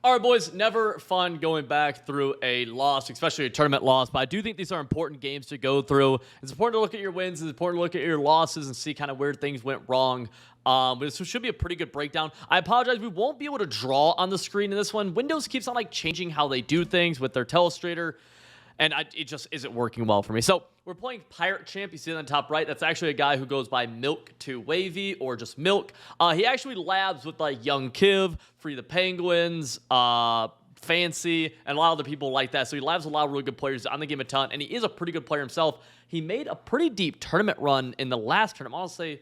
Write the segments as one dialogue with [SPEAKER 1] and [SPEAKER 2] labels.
[SPEAKER 1] All right, boys, never fun going back through a loss, especially a tournament loss, but I do think these are important games to go through. It's important to look at your wins. It's important to look at your losses and see kind of where things went wrong. But this should be a pretty good breakdown. I apologize. We won't be able to draw on the screen in this one. Windows keeps on like changing how they do things with their telestrator, and it just isn't working well for me. So we're playing Pirate Champ. You see it on the top right. That's actually a guy who goes by Milk to Wavy or just Milk. He actually labs with like Young Kiv, Free the Penguins, Fancy, and a lot of other people like that. So he labs a lot of really good players on the game a ton, and he is a pretty good player himself. He made a pretty deep tournament run in the last tournament. I'll say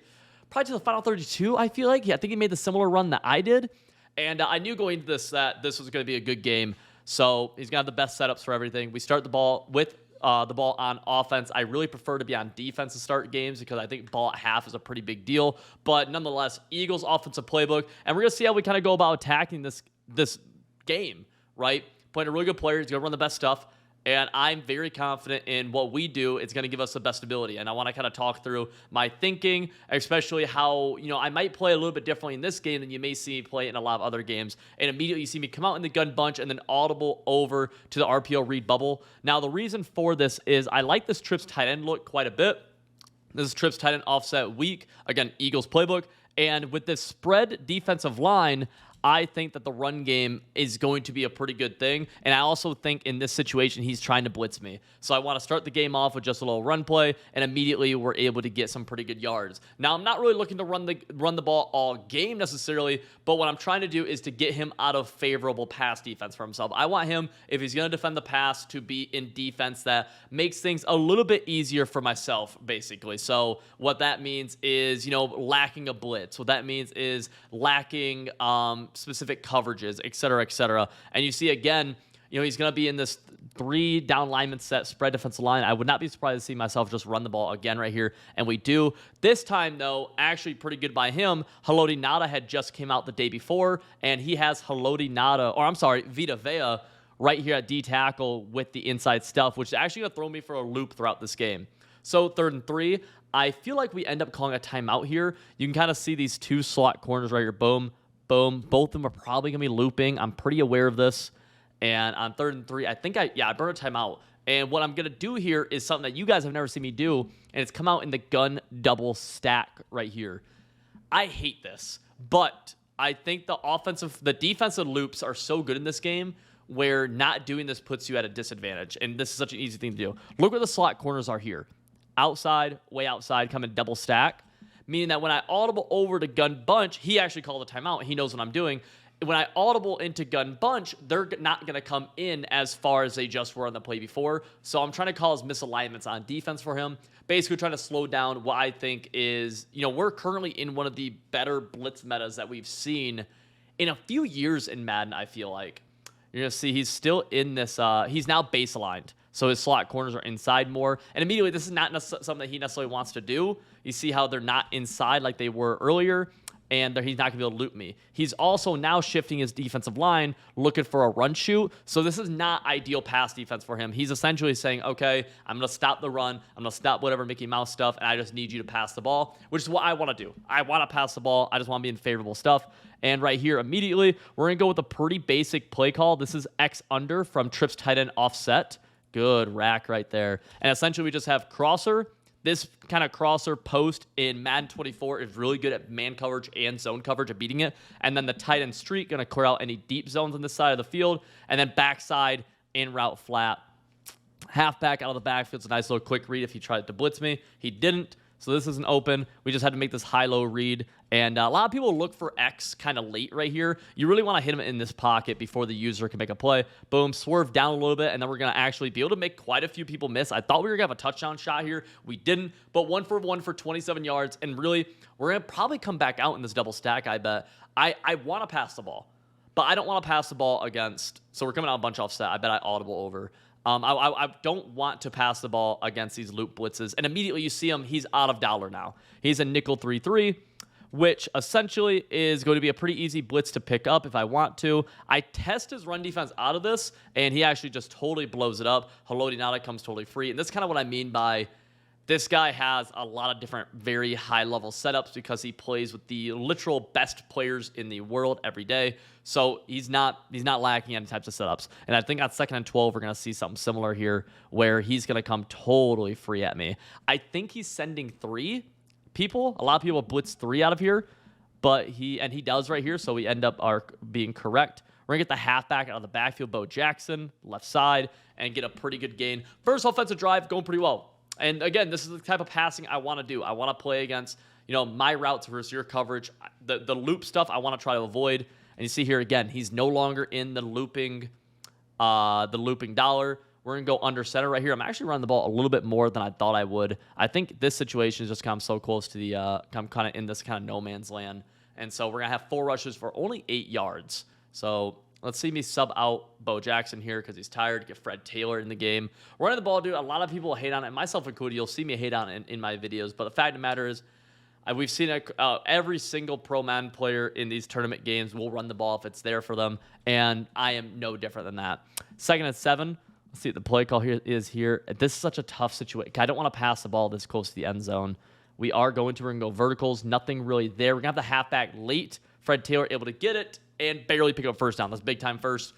[SPEAKER 1] probably to the Final 32, I feel like. Yeah, I think he made the similar run that I did. And I knew going into this that this was going to be a good game. So he's going to have the best setups for everything. We start the ball with the ball on offense. I really prefer to be on defense to start games because I think ball at half is a pretty big deal. But nonetheless, Eagles offensive playbook. And we're going to see how we kind of go about attacking this game, right? Playing a really good player. He's going to run the best stuff. And I'm very confident in what we do. It's going to give us the best ability. And I want to kind of talk through my thinking, especially how, I might play a little bit differently in this game than you may see me play in a lot of other games. And immediately you see me come out in the gun bunch and then audible over to the RPO read bubble. Now, the reason for this is I like this Trips tight end look quite a bit. This is Trips tight end offset weak. Again, Eagles playbook. And with this spread defensive line, I think that the run game is going to be a pretty good thing. And I also think in this situation, he's trying to blitz me. So I want to start the game off with just a little run play, and immediately we're able to get some pretty good yards. Now, I'm not really looking to run the ball all game necessarily, but what I'm trying to do is to get him out of favorable pass defense for himself. I want him, if he's going to defend the pass, to be in defense that makes things a little bit easier for myself, basically. So what that means is, lacking a blitz. What that means is lacking specific coverages, et cetera, et cetera. And you see again, he's going to be in this 3 down lineman set spread defensive line. I would not be surprised to see myself just run the ball again right here. And we do. This time, though, actually pretty good by him. Haloti Nada had just came out the day before, and he has Vita Vea right here at D tackle with the inside stuff, which is actually going to throw me for a loop throughout this game. So 3rd and 3, I feel like we end up calling a timeout here. You can kind of see these 2 slot corners right here. Boom. Boom. Both of them are probably going to be looping. I'm pretty aware of this. And on 3rd and 3, I think I burned a timeout. And what I'm going to do here is something that you guys have never seen me do, and it's come out in the gun double stack right here. I hate this, but I think the defensive loops are so good in this game where not doing this puts you at a disadvantage. And this is such an easy thing to do. Look where the slot corners are here. Outside, way outside, come in double stack. Meaning that when I audible over to gun bunch, he actually called a timeout. He knows what I'm doing. When I audible into gun bunch, they're not going to come in as far as they just were on the play before. So I'm trying to call his misalignments on defense for him. Basically trying to slow down what I think is, we're currently in one of the better blitz metas that we've seen in a few years in Madden, I feel like. You're going to see he's still in this, he's now base aligned. So his slot corners are inside more. And immediately, this is not something that he necessarily wants to do. You see how they're not inside like they were earlier, and he's not going to be able to loop me. He's also now shifting his defensive line, looking for a run shoot. So this is not ideal pass defense for him. He's essentially saying, okay, I'm going to stop the run. I'm going to stop whatever Mickey Mouse stuff, and I just need you to pass the ball, which is what I want to do. I want to pass the ball. I just want to be in favorable stuff. And right here, immediately, we're going to go with a pretty basic play call. This is X under from Trips tight end offset. Good rack right there. And essentially, we just have crosser. This kind of crosser post in Madden 24 is really good at man coverage and zone coverage at beating it. And then the tight end streak, going to clear out any deep zones on this side of the field. And then backside in route flat. Halfback out of the backfield. It's a nice little quick read if he tried to blitz me. He didn't. So this isn't open. We just had to make this high-low read. And a lot of people look for X kind of late right here. You really want to hit him in this pocket before the user can make a play. Boom, swerve down a little bit, and then we're going to actually be able to make quite a few people miss. I thought we were going to have a touchdown shot here. We didn't, but 1 for 1 for 27 yards. And really, we're going to probably come back out in this double stack, I bet. I want to pass the ball, but I don't want to pass the ball against. So we're coming out a bunch offset. I bet I audible over. I don't want to pass the ball against these loop blitzes. And immediately you see him, he's out of dollar now. He's a nickel 3-3, which essentially is going to be a pretty easy blitz to pick up if I want to. I test his run defense out of this, and he actually just totally blows it up. Haloti Nada comes totally free. And that's kind of what I mean by This guy has a lot of different very high-level setups because he plays with the literal best players in the world every day. So he's not lacking any types of setups. And I think on 2nd and 12, we're going to see something similar here where he's going to come totally free at me. I think he's sending 3 people. A lot of people blitz 3 out of here, but he does right here, so we end up being correct. We're going to get the halfback out of the backfield, Bo Jackson, left side, and get a pretty good gain. First offensive drive going pretty well. And again, this is the type of passing I want to do. I want to play against, my routes versus your coverage. The loop stuff I want to try to avoid. And you see here again, he's no longer in the looping dollar. We're going to go under center right here. I'm actually running the ball a little bit more than I thought I would. I think this situation is just kind of so close to the, I'm kind of in this kind of no man's land. And so we're going to have 4 rushes for only 8 yards. So let's see me sub out Bo Jackson here because he's tired. Get Fred Taylor in the game. Running the ball, dude, a lot of people hate on it, myself included. You'll see me hate on it in my videos. But the fact of the matter is, we've seen it, every single pro man player in these tournament games will run the ball if it's there for them. And I am no different than that. 2nd and 7. Let's see what the play call here is here. This is such a tough situation. I don't want to pass the ball this close to the end zone. We're going to go verticals. Nothing really there. We're going to have the halfback late. Fred Taylor able to get it and barely pick up first down. That's big time first.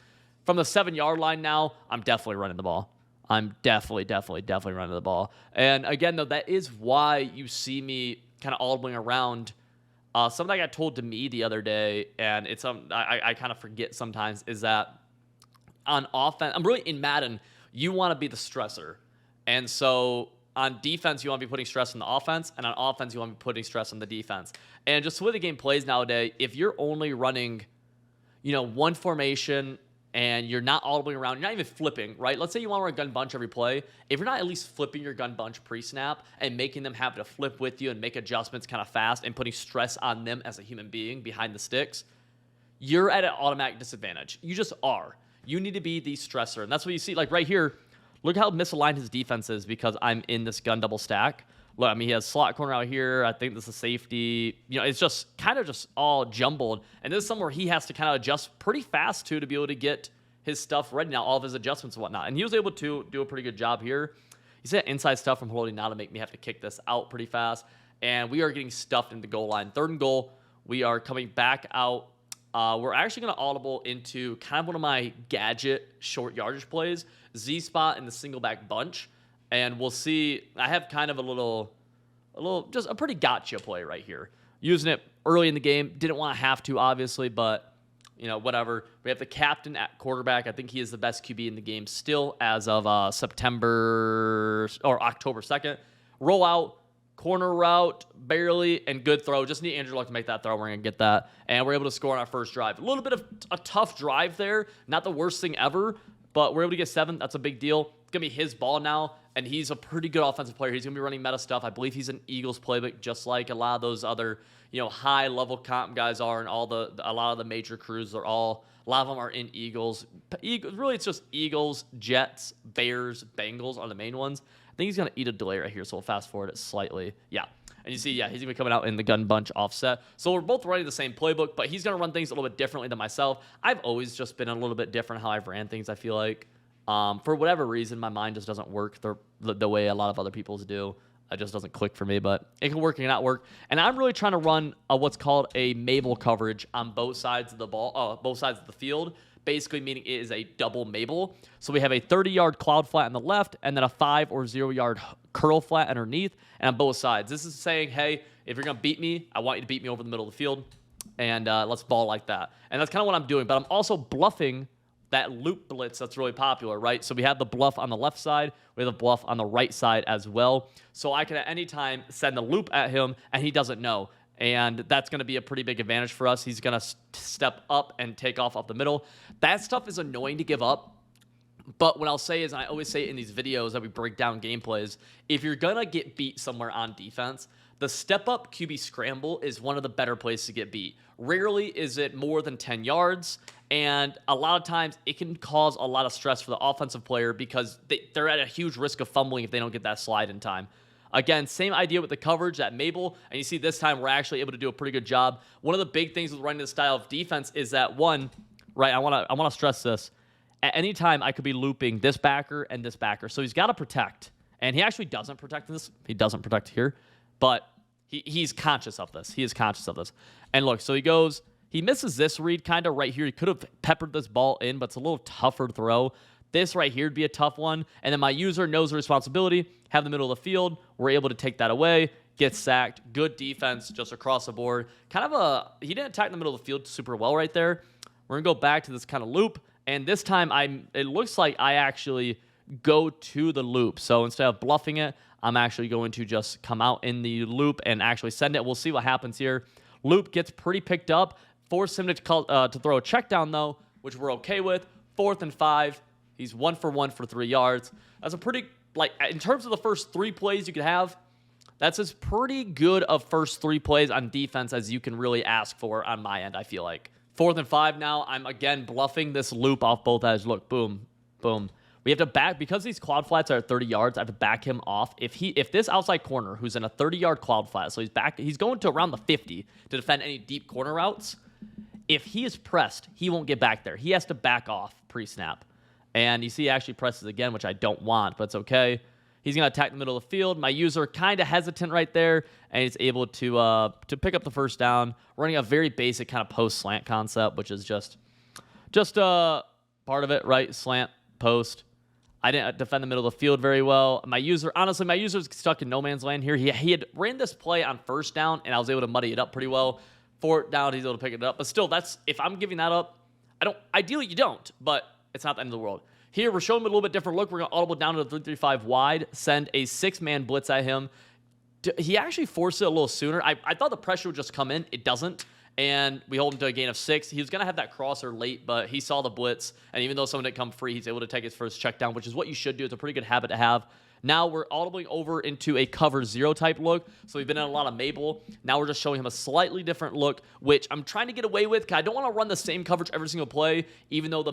[SPEAKER 1] From the 7-yard line now, I'm definitely running the ball. I'm definitely running the ball. And again, though, that is why you see me kind of audibling around. Something I got told to me the other day, and it's I kind of forget sometimes, is that on offense, I'm really in Madden, you want to be the stressor. And so on defense, you want to be putting stress on the offense, and on offense, you want to be putting stress on the defense. And just the way the game plays nowadays, if you're only running, one formation and you're not audibling around, you're not even flipping, right? Let's say you want to run gun bunch every play. If you're not at least flipping your gun bunch pre-snap and making them have to flip with you and make adjustments kind of fast and putting stress on them as a human being behind the sticks, you're at an automatic disadvantage. You just are. You need to be the stressor. And that's what you see. Like right here, look how misaligned his defense is because I'm in this gun double stack. Look, I mean, he has slot corner out here. I think this is safety. It's just kind of just all jumbled. And this is somewhere he has to kind of adjust pretty fast to be able to get his stuff ready now, all of his adjustments and whatnot. And he was able to do a pretty good job here. He's got inside stuff from holding now to make me have to kick this out pretty fast. And we are getting stuffed in the goal line. 3rd and goal. We are coming back out. We're actually going to audible into kind of one of my gadget short yardage plays, Z-spot and the single back bunch. And we'll see, I have kind of a little, just a pretty gotcha play right here. Using it early in the game. Didn't want to have to, obviously, but, whatever. We have the captain at quarterback. I think he is the best QB in the game still as of October 2nd. Roll out. Corner route, barely, and good throw. Just need Andrew Luck to make that throw. We're going to get that. And we're able to score on our first drive. A little bit of a tough drive there. Not the worst thing ever, but we're able to get 7. That's a big deal. It's going to be his ball now, and he's a pretty good offensive player. He's going to be running meta stuff. I believe he's an Eagles playbook, just like a lot of those other, high-level comp guys are, and a lot of the major crews are all. A lot of them are in Eagles. Really, it's just Eagles, Jets, Bears, Bengals are the main ones. I think he's going to eat a delay right here, so we'll fast forward it slightly. Yeah. And you see, he's going to be coming out in the gun bunch offset. So we're both running the same playbook, but he's going to run things a little bit differently than myself. I've always just been a little bit different how I've ran things, I feel like. For whatever reason, my mind just doesn't work the way a lot of other people's do. It just doesn't click for me, but it can work, it can not work. And I'm really trying to run what's called a Mabel coverage on both sides of the ball, both sides of the field. Basically meaning it is a double Mabel. So we have a 30-yard cloud flat on the left and then a 5 or 0-yard curl flat underneath and on both sides. This is saying, hey, if you're going to beat me, I want you to beat me over the middle of the field, and let's ball like that. And that's kind of what I'm doing, but I'm also bluffing that loop blitz that's really popular, right? So we have the bluff on the left side. We have the bluff on the right side as well. So I can at any time send the loop at him, and he doesn't know. And that's going to be a pretty big advantage for us. He's going to step up and take off the middle. That stuff is annoying to give up. But what I'll say is, and I always say it in these videos that we break down gameplays, if you're going to get beat somewhere on defense, the step-up QB scramble is one of the better places to get beat. Rarely is it more than 10 yards, and a lot of times it can cause a lot of stress for the offensive player because they're at a huge risk of fumbling if they don't get that slide in time. Again, same idea with the coverage at Mabel, and you see this time we're actually able to do a pretty good job. One of the big things with running this style of defense is that, one, right, I want to stress this. At any time, I could be looping this backer and this backer, so he's got to protect. And he actually doesn't protect this. He doesn't protect here. But he's conscious of this. He is conscious of this. And look, so he misses this read kind of right here. He could have peppered this ball in, but it's a little tougher throw. This right here would be a tough one. And then my user knows the responsibility, have the middle of the field. We're able to take that away, get sacked. Good defense just across the board. He didn't attack the middle of the field super well right there. We're going to go back to this kind of loop. And this time, it looks like I actually go to the loop. So instead of bluffing it, I'm actually going to just come out in the loop and actually send it. We'll see what happens here. Loop gets pretty picked up. Force him to throw a check down, though, which we're okay with. 4th and 5. He's 1 for 1 for 3 yards. That's a pretty, in terms of the first 3 plays you could have, that's as pretty good of first 3 plays on defense as you can really ask for on my end, I feel like. 4th and 5 now. I'm, again, bluffing this loop off both edges. Look, boom, boom. We have to back, because these cloud flats are at 30 yards, I have to back him off. If this outside corner, who's in a 30-yard cloud flat, so he's going to around the 50 to defend any deep corner routes. If he is pressed, he won't get back there. He has to back off pre-snap. And you see he actually presses again, which I don't want, but it's okay. He's going to attack the middle of the field. My user kind of hesitant right there, and he's able to pick up the first down, running a very basic kind of post slant concept, which is just part of it, right? Slant, post. I didn't defend the middle of the field very well. My user's stuck in no man's land here. He had ran this play on first down, and I was able to muddy it up pretty well. 4th down, he's able to pick it up. But still, if I'm giving that up, ideally you don't, but it's not the end of the world. Here, we're showing him a little bit different look. We're going to audible down to the 3-3-5 wide, send a 6-man blitz at him. He actually forced it a little sooner. I thought the pressure would just come in. It doesn't. And we hold him to a gain of 6. He was going to have that crosser late, but he saw the blitz. And even though someone didn't come free, he's able to take his first check down, which is what you should do. It's a pretty good habit to have. Now we're audibling over into a cover 0 type look. So we've been in a lot of Mabel. Now we're just showing him a slightly different look, which I'm trying to get away with, because I don't want to run the same coverage every single play, even though the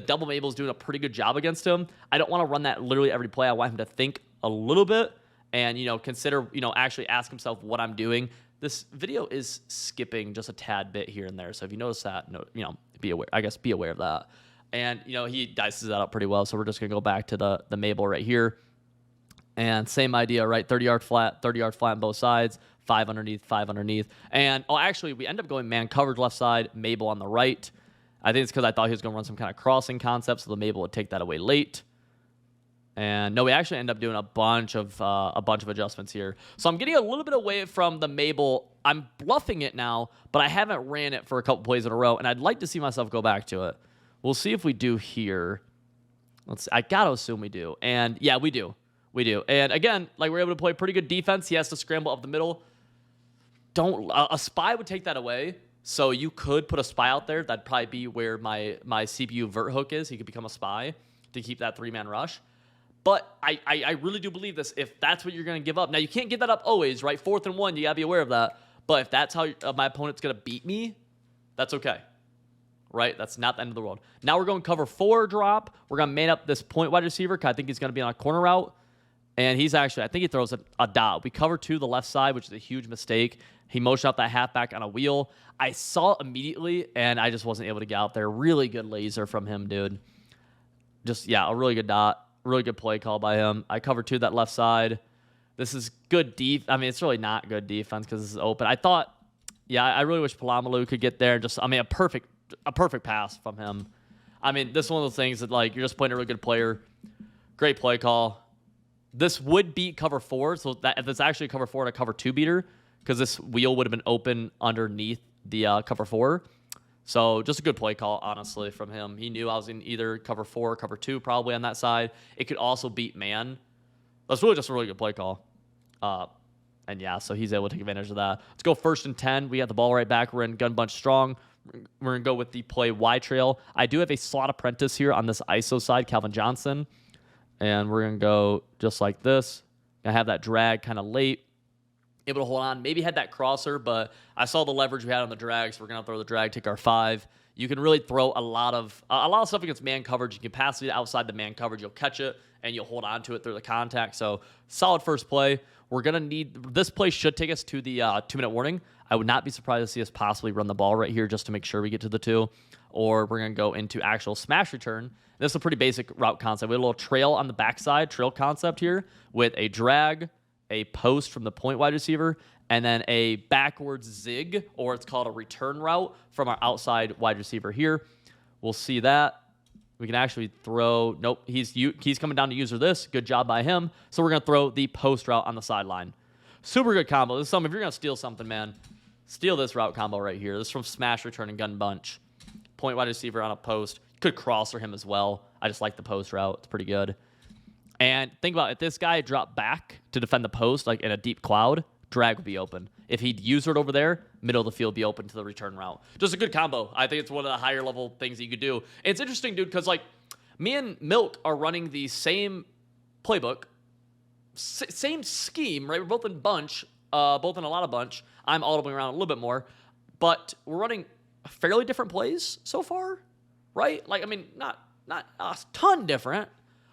[SPEAKER 1] double Mabel is doing a pretty good job against him. I don't want to run that literally every play. I want him to think a little bit and, consider, actually ask himself what I'm doing. This video is skipping just a tad bit here and there. So if you notice that, be aware of that. And, he dices that up pretty well. So we're just going to go back to the Mabel right here. And same idea, right? 30-yard flat on both sides, 5 underneath, 5 underneath. And, actually, we end up going man coverage left side, Mabel on the right. I think it's because I thought he was going to run some kind of crossing concept, so the Mabel would take that away late. And no, we actually end up doing a bunch of adjustments here. So I'm getting a little bit away from the Mabel. I'm bluffing it now, but I haven't ran it for a couple plays in a row, and I'd like to see myself go back to it. We'll see if we do here. I got to assume we do. And yeah, we do. We do. And again, we're able to play pretty good defense. He has to scramble up the middle. A spy would take that away. So you could put a spy out there. That'd probably be where my CPU vert hook is. He could become a spy to keep that 3-man rush. But I really do believe this. If that's what you're going to give up. Now, you can't give that up always, right? 4th and 1, you got to be aware of that. But if that's how my opponent's going to beat me, that's okay. Right? That's not the end of the world. Now we're going cover 4 drop. We're going to man up this point wide receiver, because I think he's going to be on a corner route. And he's actually, I think he throws a dot. We cover 2 the left side, which is a huge mistake. He motioned out that halfback on a wheel. I saw it immediately, and I just wasn't able to get out there. Really good laser from him, dude. A really good dot. Really good play call by him. I cover 2 that left side. This is good it's really not good defense because this is open. I really wish Palamalu could get there. A perfect pass from him. This is one of those things that, you're just playing a really good player. Great play call. This would beat cover 4, so if it's actually cover 4 and a cover 2 beater, because this wheel would have been open underneath the cover 4. So just a good play call, honestly, from him. He knew I was in either cover 4 or cover 2 probably on that side. It could also beat man. That's really just a really good play call. So he's able to take advantage of that. Let's go 1st and 10. We got the ball right back. We're in gun bunch strong. We're going to go with the play Y trail. I do have a slot apprentice here on this ISO side, Calvin Johnson. And we're going to go just like this. I have that drag kind of late. Able to hold on. Maybe had that crosser, but I saw the leverage we had on the drag, so we're going to throw the drag, take our 5. You can really throw a lot of stuff against man coverage. You can pass it outside the man coverage. You'll catch it, and you'll hold on to it through the contact. So solid first play. We're going to need – this play should take us to the 2-minute warning. I would not be surprised to see us possibly run the ball right here just to make sure we get to the 2. or we're going to go into actual smash return. This is a pretty basic route concept. We have a little trail on the backside, trail concept here with a drag, a post from the point wide receiver, and then a backwards zig, or it's called a return route from our outside wide receiver here. We'll see that. We can actually throw, nope, he's coming down to user this. Good job by him. So we're going to throw the post route on the sideline. Super good combo. This is something, if you're going to steal something, man, steal this route combo right here. This is from Smash Return and Gun Bunch. Point wide receiver on a post. Could crosser him as well. I just like the post route. It's pretty good. And think about it. If this guy dropped back to defend the post, like in a deep cloud, drag would be open. If he'd user it over there, middle of the field be open to the return route. Just a good combo. I think it's one of the higher level things you could do. And it's interesting, dude, because like me and Milk are running the same playbook, same scheme, right? We're both in bunch, both in a lot of bunch. I'm audibling around a little bit more, but we're running fairly different plays so far, right? Like, I mean, not a ton different,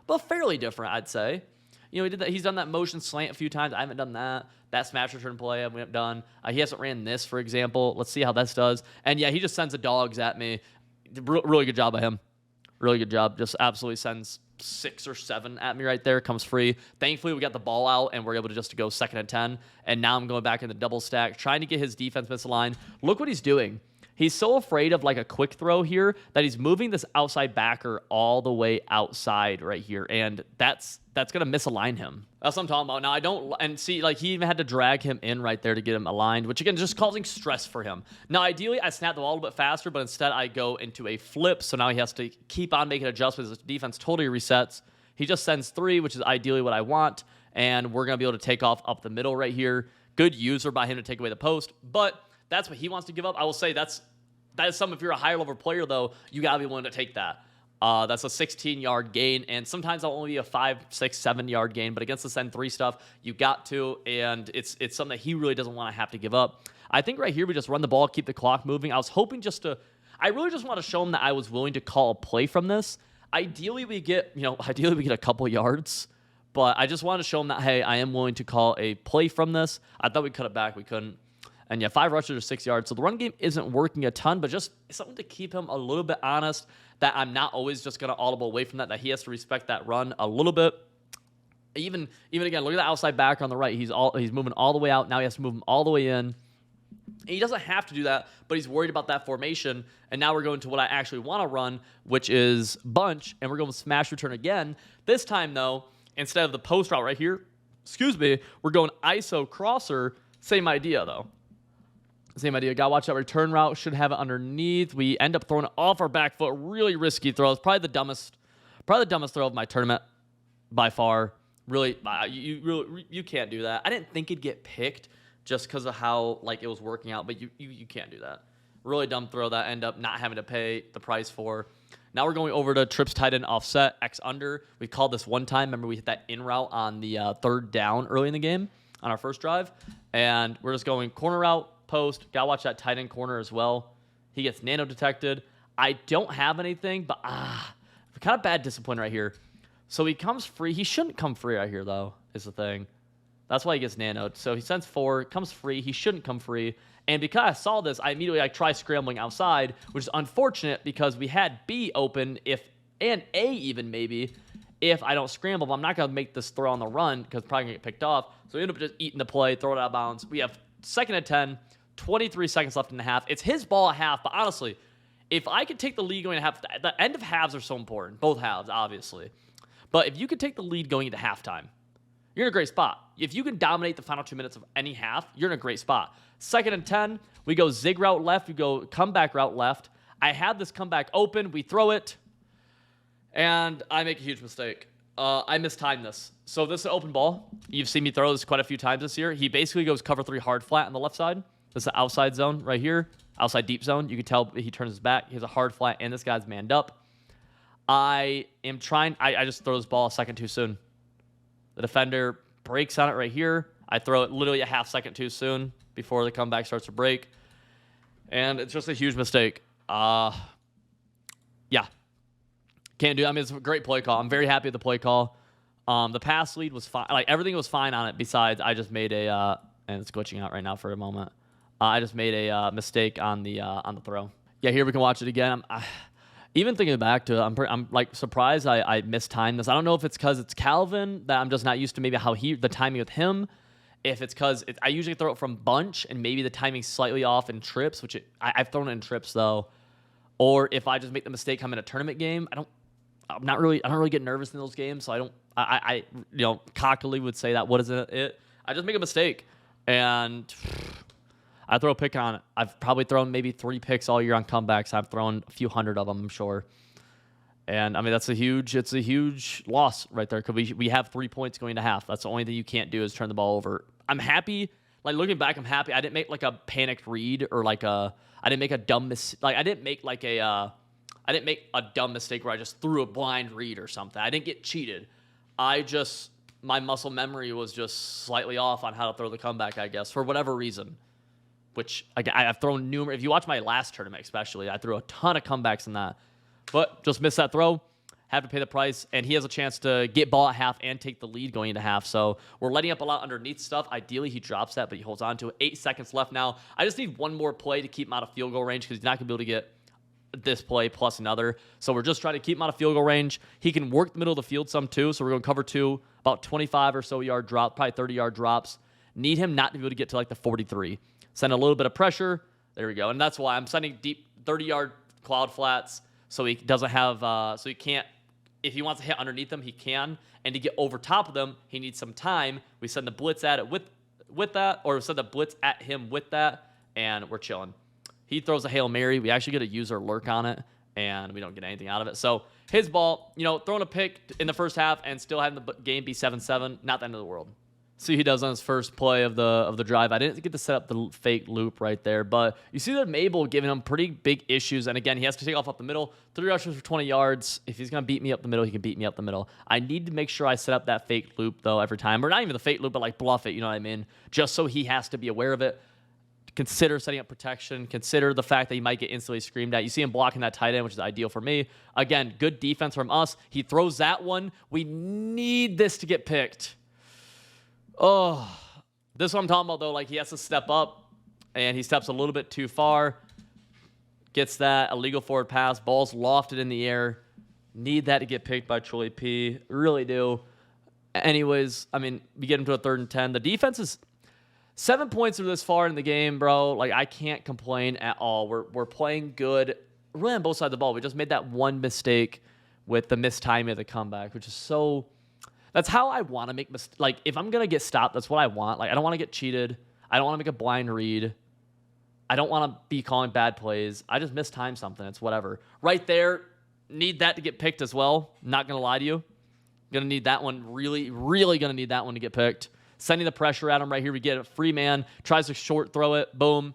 [SPEAKER 1] but fairly different, I'd say. You know, he did that. He's done that motion slant a few times. I haven't done that. That smash return play I haven't done. He hasn't ran this, for example. Let's see how this does. And yeah, he just sends the dogs at me. Really good job by him. Really good job. Just absolutely sends 6 or 7 at me right there. Comes free. Thankfully, we got the ball out, and we're able to just go 2nd and 10. And now I'm going back in the double stack, trying to get his defense misaligned. Look what he's doing. He's so afraid of like a quick throw here that he's moving this outside backer all the way outside right here. And that's going to misalign him. That's what I'm talking about. Now, I don't, and see, like he even had to drag him in right there to get him aligned, which again, just causing stress for him. Now, ideally, I snap the ball a little bit faster, but instead I go into a flip. So now he has to keep on making adjustments. His defense totally resets. He just sends 3, which is ideally what I want. And we're going to be able to take off up the middle right here. Good user by him to take away the post, but that's what he wants to give up. I will say that is something, if you're a higher level player, though, you got to be willing to take that. That's a 16-yard gain, and sometimes that'll only be a 5, 6, 7-yard gain, but against the send 3 stuff, you got to, and it's something that he really doesn't want to have to give up. I think right here we just run the ball, keep the clock moving. I was hoping I really just want to show him that I was willing to call a play from this. Ideally we get a couple yards, but I just wanted to show him that, hey, I am willing to call a play from this. I thought we'd cut it back. We couldn't. And yeah, 5 rushes or 6 yards. So the run game isn't working a ton, but just something to keep him a little bit honest, that I'm not always just going to audible away from that he has to respect that run a little bit. Even again, look at the outside backer on the right. He's moving all the way out. Now he has to move him all the way in. And he doesn't have to do that, but he's worried about that formation. And now we're going to what I actually want to run, which is bunch, and we're going to smash return again. This time, though, instead of the post route right here, we're going ISO crosser. Same idea, though. Same idea. Gotta watch that return route. Should have it underneath. We end up throwing it off our back foot. Really risky throw. It's probably the dumbest throw of my tournament by far. Really, you can't do that. I didn't think it'd get picked just because of how like it was working out, but you can't do that. Really dumb throw that I end up not having to pay the price for. Now we're going over to trips tight end offset X under. We called this one time. Remember we hit that in route on the 3rd down early in the game on our first drive, and we're just going corner route. Post. Gotta watch that tight end corner as well. He gets nano detected. I don't have anything, but kind of bad discipline right here. So he comes free. He shouldn't come free right here, though, is the thing. That's why he gets nanoed. So he sends 4, comes free. He shouldn't come free. And because I saw this, I immediately try scrambling outside, which is unfortunate because we had B open and A even maybe. If I don't scramble, but I'm not going to make this throw on the run because it's probably going to get picked off. So we end up just eating the play, throw it out of bounds. We have 2nd and 10. 23 seconds left in the half. It's his ball at half, but honestly, if I could take the lead going to half, the end of halves are so important. Both halves, obviously. But if you could take the lead going into halftime, you're in a great spot. If you can dominate the final 2 minutes of any half, you're in a great spot. 2nd and 10, we go zig route left, we go comeback route left. I have this comeback open, we throw it, and I make a huge mistake. I mistimed this. So this is an open ball. You've seen me throw this quite a few times this year. He basically goes cover 3 hard flat on the left side. This is the outside zone right here. Outside deep zone. You can tell he turns his back. He has a hard flat, and this guy's manned up. I just throw this ball a second too soon. The defender breaks on it right here. I throw it literally a half second too soon before the comeback starts to break. And it's just a huge mistake. Yeah. Can't do it. I mean, it's a great play call. I'm very happy with the play call. The pass lead was fine. Like, everything was fine on it besides I just made and it's glitching out right now for a moment. I just made a mistake on the throw. Yeah, here we can watch it again. Even thinking back to it, I'm like surprised I mistimed this. I don't know if it's because it's Calvin that I'm just not used to maybe how the timing with him. If it's because I usually throw it from bunch and maybe the timing's slightly off in trips, which I've thrown it in trips though. Or if I just make the mistake I'm in a tournament game, I don't really get nervous in those games, so I cockily would say that what is it? I just make a mistake and I throw a pick on it. I've probably thrown maybe 3 picks all year on comebacks. I've thrown a few hundred of them, I'm sure. And I mean it's a huge loss right there because we have 3 points going to half. That's the only thing you can't do is turn the ball over. I'm happy. Like looking back, I'm happy. I didn't make like a panicked read or I didn't make a dumb I didn't make a dumb mistake where I just threw a blind read or something. I didn't get cheated. My muscle memory was just slightly off on how to throw the comeback, I guess, for whatever reason. Which I've thrown numerous. If you watch my last tournament, especially, I threw a ton of comebacks in that. But just missed that throw, have to pay the price, and he has a chance to get ball at half and take the lead going into half. So we're letting up a lot underneath stuff. Ideally, he drops that, but he holds on to it. 8 seconds left now. I just need one more play to keep him out of field goal range because he's not going to be able to get this play plus another. So we're just trying to keep him out of field goal range. He can work the middle of the field some too, so we're going to cover 2, about 25 or so yard drop, probably 30-yard drops. Need him not to be able to get to like the 43. Send a little bit of pressure. There we go. And that's why I'm sending deep 30-yard cloud flats. So he doesn't have, so he can't, if he wants to hit underneath them, he can. And to get over top of them, he needs some time. We send the blitz at it with that, or we send the blitz at him with that, and we're chilling. He throws a Hail Mary. We actually get a user lurk on it, and we don't get anything out of it. So his ball, throwing a pick in the first half and still having the game be 7-7, not the end of the world. See he does on his first play of the drive. I didn't get to set up the fake loop right there, but you see that Mabel giving him pretty big issues. And again, he has to take off up the middle. 3 rushes for 20 yards. If he's going to beat me up the middle, he can beat me up the middle. I need to make sure I set up that fake loop, though, every time. Or not even the fake loop, but like bluff it, you know what I mean? Just so he has to be aware of it. Consider setting up protection. Consider the fact that he might get instantly screamed at. You see him blocking that tight end, which is ideal for me. Again, good defense from us. He throws that one. We need this to get picked. Oh, this is what I'm talking about, though. Like, he has to step up, and he steps a little bit too far. Gets that illegal forward pass. Ball's lofted in the air. Need that to get picked by Troy P. Really do. Anyways, I mean, we get him to a 3rd and 10. The defense is 7 points through this far in the game, bro. Like, I can't complain at all. We're playing good really on both sides of the ball. We just made that one mistake with the missed timing of the comeback, which is so... That's how I want to make mistakes. Like, if I'm going to get stopped, that's what I want. Like, I don't want to get cheated. I don't want to make a blind read. I don't want to be calling bad plays. I just mistime something. It's whatever. Right there, need that to get picked as well. Not going to lie to you. Going to need that one. Really, really going to need that one to get picked. Sending the pressure at him right here. We get a free man. Tries to short throw it. Boom.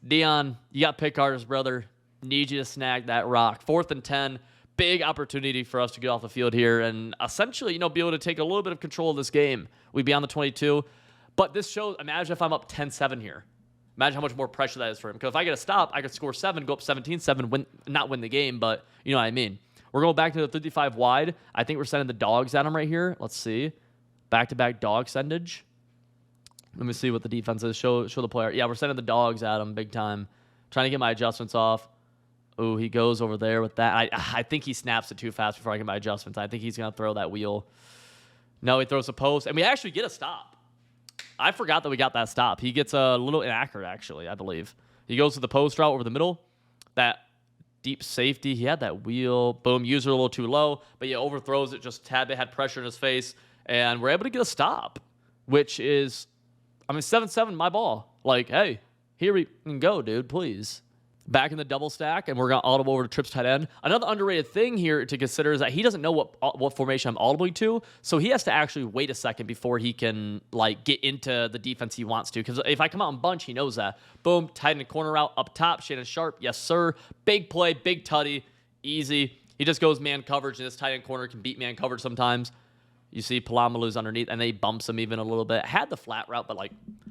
[SPEAKER 1] Dion, you got pick hardest, brother. Need you to snag that rock. 4th and 10. Big opportunity for us to get off the field here and essentially, be able to take a little bit of control of this game. We'd be on the 22. But this shows, imagine if I'm up 10-7 here. Imagine how much more pressure that is for him. Because if I get a stop, I could score 7, go up 17-7, not win the game, but you know what I mean. We're going back to the 55 wide. I think we're sending the dogs at him right here. Let's see. Back-to-back dog sendage. Let me see what the defense is. Show the player. Yeah, we're sending the dogs at him big time. Trying to get my adjustments off. Oh, he goes over there with that. I think he snaps it too fast before I get my adjustments. I think he's going to throw that wheel. No, he throws a post. And we actually get a stop. I forgot that we got that stop. He gets a little inaccurate, actually, I believe. He goes to the post route over the middle. That deep safety. He had that wheel. Boom, user a little too low. But he overthrows it just a tad bit. Had pressure in his face. And we're able to get a stop, which is, 7-7, my ball. Like, hey, here we can go, dude, please. Back in the double stack, and we're going to audible over to trips tight end. Another underrated thing here to consider is that he doesn't know what formation I'm audibling to, so he has to actually wait a second before he can get into the defense he wants to. Because if I come out in bunch, he knows that. Boom, tight end corner out up top. Shannon Sharp, yes sir. Big play, big tutty, easy. He just goes man coverage, and this tight end corner can beat man coverage sometimes. You see Palamalu's underneath, and then he bumps him even a little bit. Had the flat route, but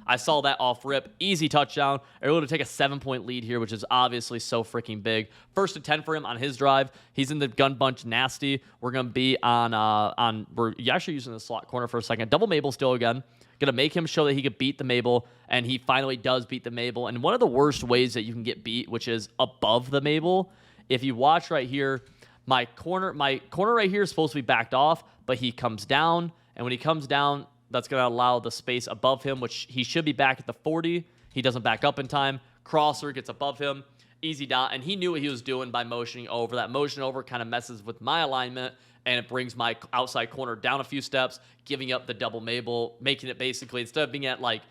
[SPEAKER 1] I saw that off rip. Easy touchdown. They're able to take a 7-point lead here, which is obviously so freaking big. 1st and 10 for him on his drive. He's in the gun bunch nasty. We're going to be we're actually using the slot corner for a second. Double Mabel still again. Gonna make him show that he could beat the Mabel, and he finally does beat the Mabel. And one of the worst ways that you can get beat, which is above the Mabel. If you watch right here, my corner right here is supposed to be backed off, but he comes down, and when he comes down, that's gonna allow the space above him, which he should be back at the 40. He doesn't back up in time. Crosser gets above him. Easy dot, and he knew what he was doing by motioning over. That motion over kind of messes with my alignment, and it brings my outside corner down a few steps, giving up the double Mabel, making it basically, instead of being at like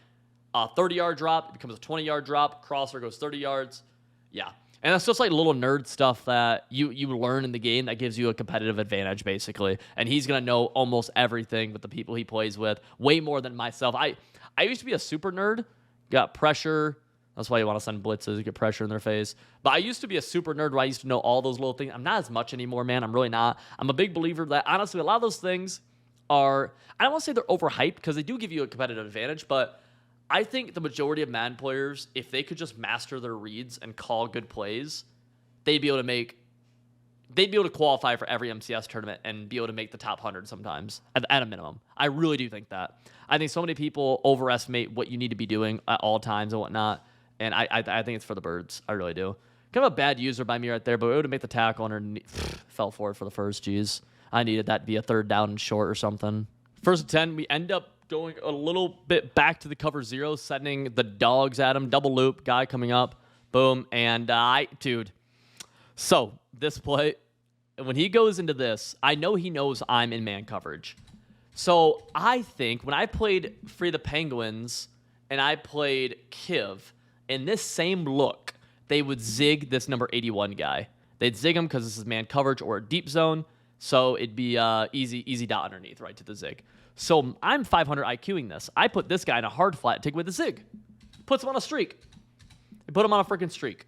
[SPEAKER 1] a 30-yard drop, it becomes a 20-yard drop. Crosser goes 30 yards. Yeah. And that's just like little nerd stuff that you learn in the game that gives you a competitive advantage, basically. And he's going to know almost everything with the people he plays with, way more than myself. I used to be a super nerd, got pressure. That's why you want to send blitzes, get pressure in their face. But I used to be a super nerd where I used to know all those little things. I'm not as much anymore, man. I'm really not. I'm a big believer that, honestly, a lot of those things are, I don't want to say they're overhyped because they do give you a competitive advantage, but I think the majority of Madden players, if they could just master their reads and call good plays, they'd be able to qualify for every MCS tournament and be able to make the top 100 sometimes, at a minimum. I really do think that. I think so many people overestimate what you need to be doing at all times and whatnot. And I think it's for the birds. I really do. Kind of a bad user by me right there, but we would have made the tackle underneath. Fell for it for the first. Jeez. I needed that to be a third down and short or something. First and 10, we end up going a little bit back to the cover zero, sending the dogs at him. Double loop, guy coming up. Boom. And dude. So this play, when he goes into this, I know he knows I'm in man coverage. So I think when I played Free the Penguins and I played Kiv, in this same look, they would zig this number 81 guy. They'd zig him because this is man coverage or a deep zone, so it'd be easy dot underneath, right, to the zig. So I'm 500 IQing this. I put this guy in a hard flat, take away the zig. Puts him on a streak. They put him on a freaking streak.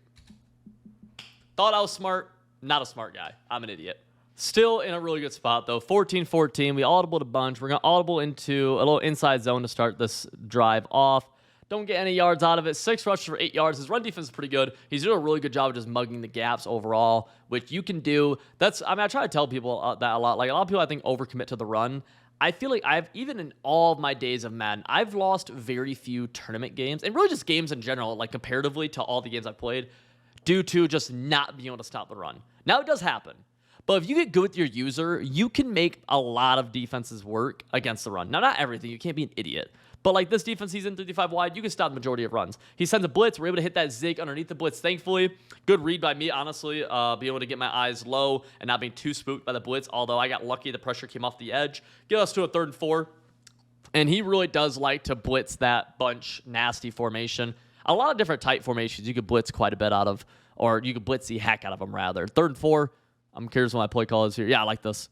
[SPEAKER 1] Thought I was smart. Not a smart guy. I'm an idiot. Still in a really good spot, though. 14-14. We audibled a bunch. We're going to audible into a little inside zone to start this drive off. Don't get any yards out of it. 6 rushes for 8 yards. His run defense is pretty good. He's doing a really good job of just mugging the gaps overall, which you can do. I try to tell people that a lot. Like, a lot of people, I think, overcommit to the run. I feel like even in all of my days of Madden, I've lost very few tournament games, and really just games in general, like comparatively to all the games I've played, due to just not being able to stop the run. Now, it does happen. But if you get good with your user, you can make a lot of defenses work against the run. Now, not everything. You can't be an idiot. But like this defense, he's in 35 wide. You can stop the majority of runs. He sends a blitz. We're able to hit that zig underneath the blitz, thankfully. Good read by me, honestly. Be able to get my eyes low and not being too spooked by the blitz. Although I got lucky, the pressure came off the edge. Get us to a 3rd and 4. And he really does like to blitz that bunch nasty formation. A lot of different tight formations you could blitz quite a bit out of. Or you could blitz the heck out of them, rather. 3rd and 4. I'm curious what my play call is here. Yeah, I like this.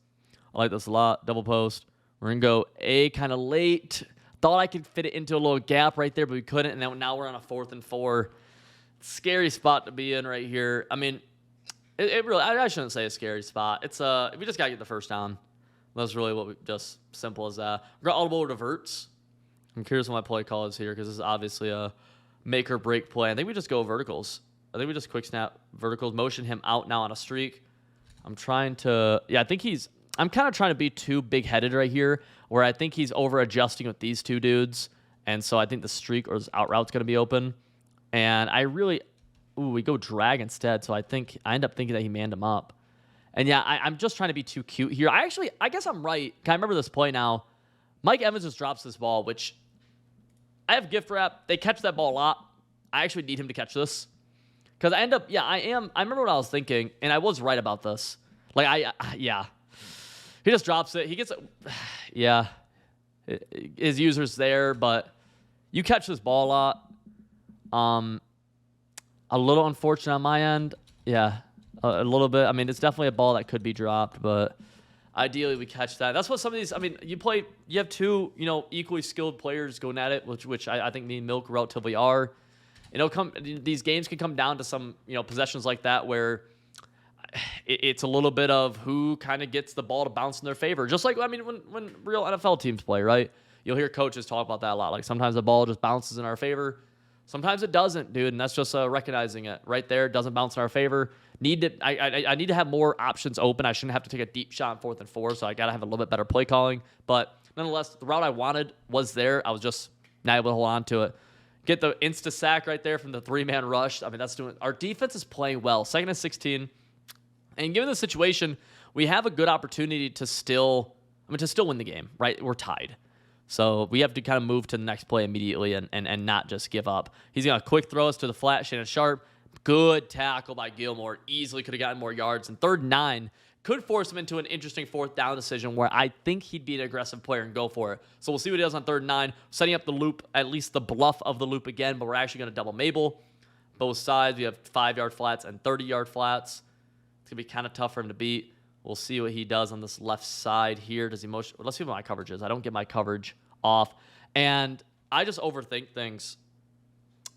[SPEAKER 1] I like this a lot. Double post. We're going to go A kind of late. Thought I could fit it into a little gap right there, but we couldn't. And then now we're on a 4th and 4. Scary spot to be in right here. I mean, it really, I shouldn't say a scary spot. It's we just got to get the first down. That's really what just simple as that. We're going to audible reverts. I'm curious what my play call is here because this is obviously a make or break play. I think we just go verticals. I think we just quick snap verticals, motion him out now on a streak. I'm kind of trying to be too big-headed right here, where I think he's over-adjusting with these two dudes, and so I think the streak or his out route's going to be open. And we go drag instead, so I end up thinking that he manned him up. And yeah, I'm just trying to be too cute here. I guess I'm right. I remember this play now. Mike Evans just drops this ball, which I have gift wrap. They catch that ball a lot. I actually need him to catch this. Because I remember what I was thinking, and I was right about this. He just drops it. He gets it. Yeah. His user's there, but you catch this ball a lot. A little unfortunate on my end. Yeah, a little bit. I mean, it's definitely a ball that could be dropped, but ideally we catch that. That's what some of these, I mean, you have two, equally skilled players going at it, which I think me and Milk relatively are. These games can come down to some, possessions like that where it's a little bit of who kind of gets the ball to bounce in their favor. Just like, when real NFL teams play, right? You'll hear coaches talk about that a lot. Like sometimes the ball just bounces in our favor. Sometimes it doesn't, dude, and that's just recognizing it. Right there, it doesn't bounce in our favor. I need to have more options open. I shouldn't have to take a deep shot on 4th and 4, so I got to have a little bit better play calling. But nonetheless, the route I wanted was there. I was just not able to hold on to it. Get the insta sack right there from the 3-man rush. I mean, that's doing. Our defense is playing well. 2nd and 16, and given the situation, we have a good opportunity to still win the game. Right, we're tied. So we have to kind of move to the next play immediately and not just give up. He's going to quick throw us to the flat. Shannon Sharp. Good tackle by Gilmore. Easily could have gotten more yards. And 3rd and 9 could force him into an interesting 4th down decision where I think he'd be an aggressive player and go for it. So we'll see what he does on 3rd and 9. Setting up the loop, at least the bluff of the loop again, but we're actually going to double Mabel. Both sides, we have 5-yard flats and 30-yard flats. It's going to be kind of tough for him to beat. We'll see what he does on this left side here. Does he motion? Let's see what my coverage is. I don't get my coverage off. And I just overthink things.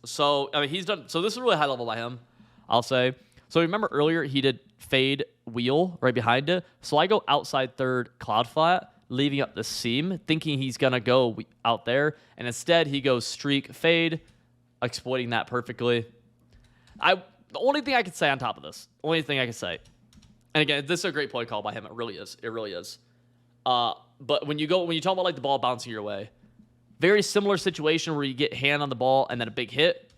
[SPEAKER 1] So, I mean, he's done. So this is really high level by him, I'll say. So remember earlier he did fade wheel right behind it. So I go outside 3rd cloud flat, leaving up the seam, thinking he's going to go out there. And instead he goes streak fade, exploiting that perfectly. The only thing I could say on top of this, and again, this is a great play call by him. It really is. It really is. But when you talk about like the ball bouncing your way, very similar situation where you get hand on the ball and then a big hit.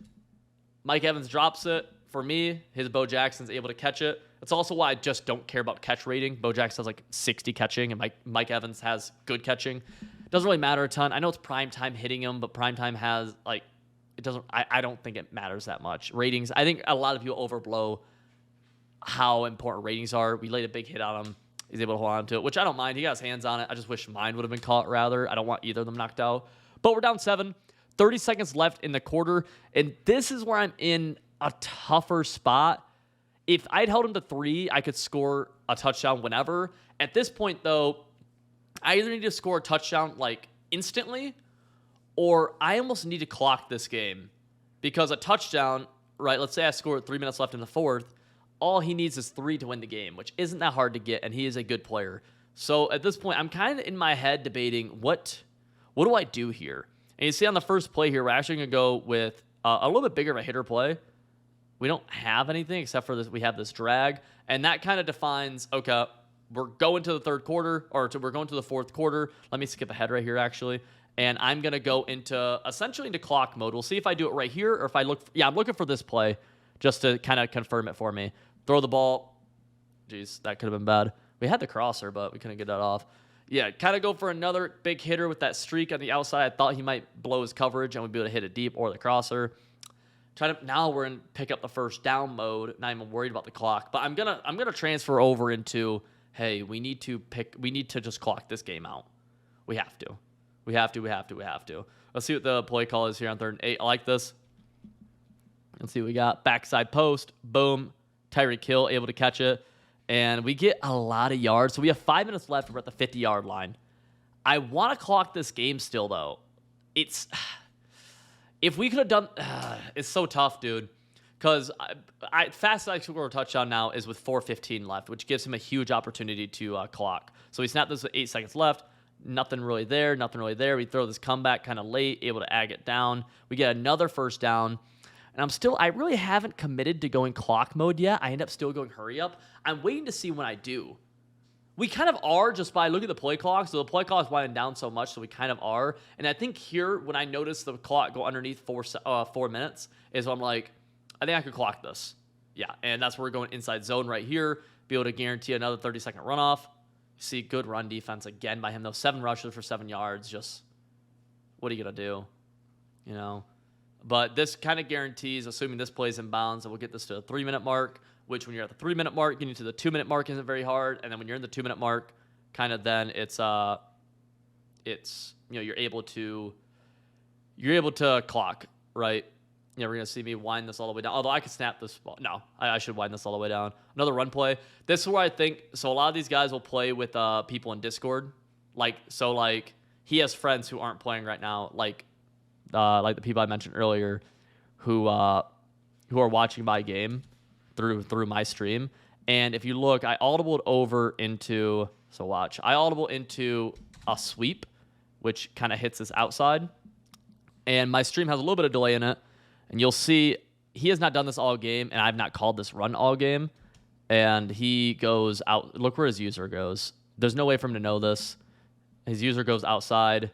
[SPEAKER 1] Mike Evans drops it. For me, his Bo Jackson's able to catch it. That's also why I just don't care about catch rating. Bo Jackson has like 60 catching, and Mike Evans has good catching. Doesn't really matter a ton. I know it's prime time hitting him, but prime time has like it doesn't. I don't think it matters that much. Ratings. I think a lot of people overblow how important ratings are. We laid a big hit on him. He's able to hold on to it, which I don't mind. He got his hands on it. I just wish mine would have been caught rather. I don't want either of them knocked out. But we're down 7. 30 seconds left in the quarter, and this is where I'm in a tougher spot. If I'd held him to 3, I could score a touchdown whenever. At this point, though, I either need to score a touchdown like instantly, or I almost need to clock this game. Because a touchdown, right, let's say I score 3 minutes left in the 4th, all he needs is 3 to win the game, which isn't that hard to get, and he is a good player. So at this point, I'm kind of in my head debating what do I do here? And you see on the first play here, we're actually going to go with a little bit bigger of a hitter play. We don't have anything except for this. We have this drag, and that kind of defines, okay, we're going to the 3rd quarter, we're going to the 4th quarter. Let me skip ahead right here, actually. And I'm going to go essentially into clock mode. We'll see if I do it right here, or if I look. I'm looking for this play just to kind of confirm it for me. Throw the ball. Jeez, that could have been bad. We had the crosser, but we couldn't get that off. Yeah, kind of go for another big hitter with that streak on the outside. I thought he might blow his coverage and we'd be able to hit it deep or the crosser. Now we're in pick up the 1st down mode. Not even worried about the clock. But I'm gonna transfer over into, hey, we need to just clock this game out. We have to. Let's see what the play call is here on 3rd and 8. I like this. Let's see what we got. Backside post. Boom. Tyreek Hill able to catch it. And we get a lot of yards. So we have 5 minutes left. We're at the 50-yard line. I want to clock this game still, though. If we could have done... it's so tough, dude. Because fastest I score a touchdown now is with 4:15 left, which gives him a huge opportunity to clock. So he snapped this with 8 seconds left. Nothing really there. We throw this comeback kind of late, able to ag it down. We get another 1st down. And I really haven't committed to going clock mode yet. I end up still going hurry up. I'm waiting to see when I do. We kind of are just by looking at the play clock. So the play clock is winding down so much, so we kind of are. And I think here, when I notice the clock go underneath 4 minutes, is when I'm like, I think I could clock this. Yeah, and that's where we're going inside zone right here. Be able to guarantee another 30-second runoff. You see good run defense again by him, though. 7 rushes for 7 yards. Just, what are you going to do? You know? But this kind of guarantees, assuming this plays in bounds, that we'll get this to a 3-minute mark, which when you're at the 3-minute mark, getting to the 2-minute mark isn't very hard. And then when you're in the 2-minute mark, kind of then it's you're able to clock, right? You know, we're going to see me wind this all the way down. Although I could snap this ball. No, I should wind this all the way down. Another run play. This is where I think, so a lot of these guys will play with people in Discord. Like he has friends who aren't playing right now, like the people I mentioned earlier who are watching my game through my stream. And if you look, I audibled over into, I audible into a sweep, which kind of hits this outside. And my stream has a little bit of delay in it. And you'll see he has not done this all game, and I've not called this run all game. And he goes out. Look where his user goes. There's no way for him to know this. His user goes outside.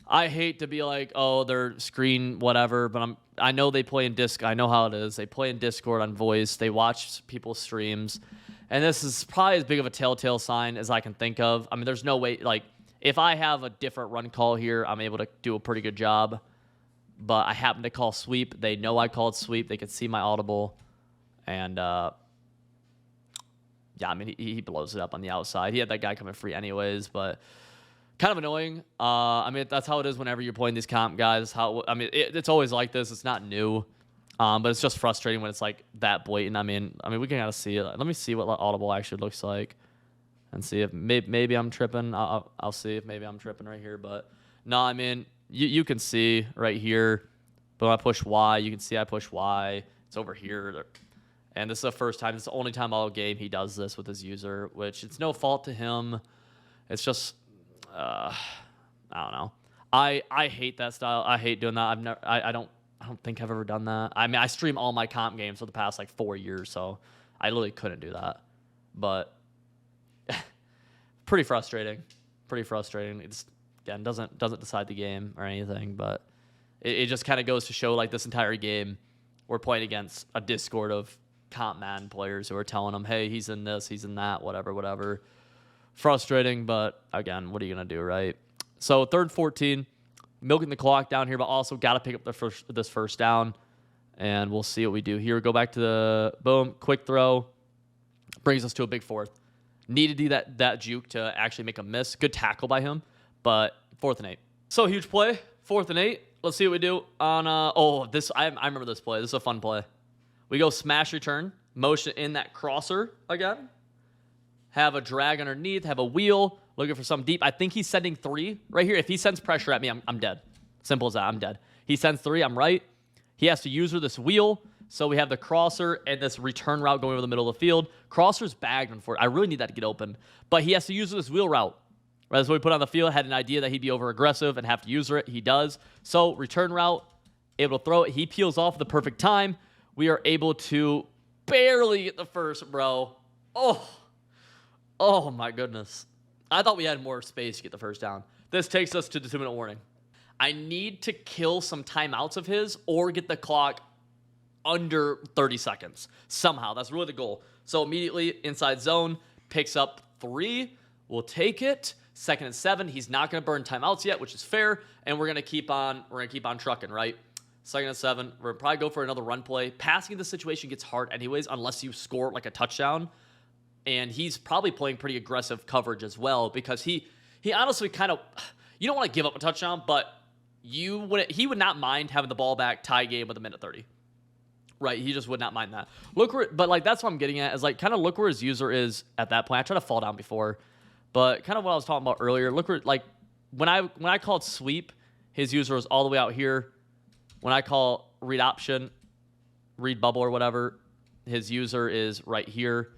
[SPEAKER 1] I hate to be like, oh, they're screen whatever, but I know they play in Discord. I know how it is. They play in Discord on voice. They watch people's streams. And this is probably as big of a telltale sign as I can think of. I mean, there's no way, like, if I have a different run call here, I'm able to do a pretty good job. But I happen to call sweep. They know I called sweep. They can see my audible. And, yeah, I mean, he blows it up on the outside. He had that guy coming free anyways, but kind of annoying. I mean, that's how it is whenever you're playing these comp guys. It's always like this. It's not new. But it's just frustrating when it's like that blatant. I mean, we can kind of see it. Let me see what audible actually looks like, and see if maybe I'm tripping. I'll see if maybe I'm tripping right here. But no, I mean, you can see right here. But when I push Y, you can see I push Y. It's over here. And this is the first time. It's the only time all game he does this with his user, which it's no fault to him. It's just, I don't know. I hate that style. I hate doing that. I don't think I've ever done that. I mean, I stream all my comp games for the past like 4 years, so I literally couldn't do that. But pretty frustrating. Pretty frustrating. It's, again, doesn't decide the game or anything, but it just kind of goes to show like this entire game we're playing against a Discord of comp Madden players who are telling them, hey, he's in this, he's in that, whatever. Frustrating, but again, what are you going to do, right? So 3rd 14, milking the clock down here, but also got to pick up this first down, and we'll see what we do here. Go back to the boom, quick throw, brings us to a big 4th. Need to do that juke to actually make a miss. Good tackle by him, but 4th and 8. So huge play, 4th and 8. Let's see what we do on, I remember this play. This is a fun play. We go smash return, motion in that crosser again, have a drag underneath, have a wheel, looking for some deep. I think he's sending 3 right here. If he sends pressure at me, I'm dead. Simple as that, I'm dead. He sends 3, I'm right. He has to use this wheel, so we have the crosser and this return route going over the middle of the field. Crosser's bagged, unfortunately. I really need that to get open. But he has to use this wheel route. Right, that's what we put on the field. Had an idea that he'd be over-aggressive and have to use it. He does. So, return route, able to throw it. He peels off at the perfect time. We are able to barely get the first, bro. Oh my goodness. I thought we had more space to get the first down. This takes us to the 2-minute warning. I need to kill some timeouts of his or get the clock under 30 seconds. Somehow. That's really the goal. So, immediately inside zone, picks up 3. We'll take it. 2nd and 7. He's not going to burn timeouts yet, which is fair. And we're going to keep on trucking, right? 2nd and 7. We're going to probably go for another run play. Passing in this situation gets hard anyways, unless you score like a touchdown. And he's probably playing pretty aggressive coverage as well, because he honestly kind of, you don't want to give up a touchdown, but he would not mind having the ball back, tie game with a minute 30. Right, he just would not mind that. But like that's what I'm getting at, is like kind of look where his user is at that point. I tried to fall down before, but kind of what I was talking about earlier. Look where, like, when I called sweep, his user was all the way out here. When I call read option, read bubble or whatever, his user is right here.